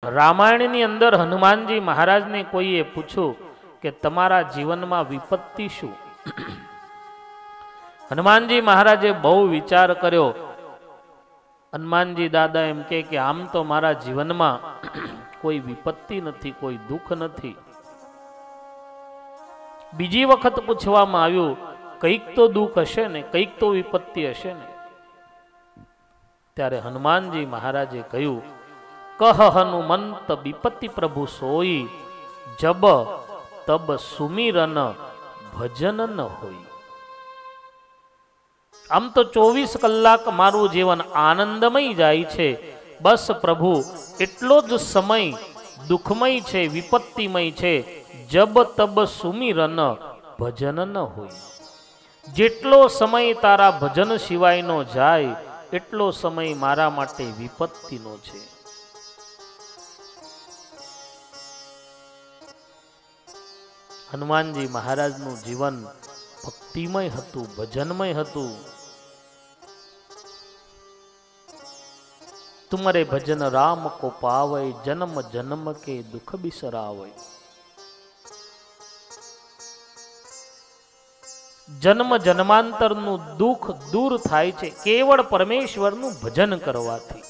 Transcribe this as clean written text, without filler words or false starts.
રામાયણની અંદર હનુમાનજી મહારાજને કોઈએ પૂછ્યું કે તમારા જીવનમાં વિપત્તિ શું? હનુમાનજી મહારાજે બહુ વિચાર કર્યો. હનુમાનજી દાદા એમ કે આમ તો મારા જીવનમાં કોઈ વિપત્તિ નથી, કોઈ દુઃખ નથી. બીજી વખત પૂછવામાં આવ્યું, કંઈક તો દુઃખ હશે ને, કંઈક તો વિપત્તિ હશે ને. ત્યારે હનુમાનજી મહારાજે કહ્યું, કહ હનુમંત વિપત્તિ પ્રભુ સોઈ, જબ તબ સુમિરન ભજન ન હોય. આમ તો 24 કલાક મારું જીવન આનંદમય જાય છે, બસ પ્રભુ એટલો જ સમય દુઃખમય છે, વિપત્તિમય છે. જબ તબ સુમિરન ભજન ન હોય. જેટલો સમય તારા ભજન સિવાયનો જાય એટલો સમય મારા માટે વિપત્તિનો છે. હનુમાનજી મહારાજનું જીવન ભક્તિમય હતું, ભજનમય હતું. તુમરે ભજન રામ કો પાવય, જન્મ જન્મ કે દુઃખ બિસરાવય. જન્મ જન્માંતરનું દુઃખ દૂર થાય છે કેવળ પરમેશ્વરનું ભજન કરવાથી.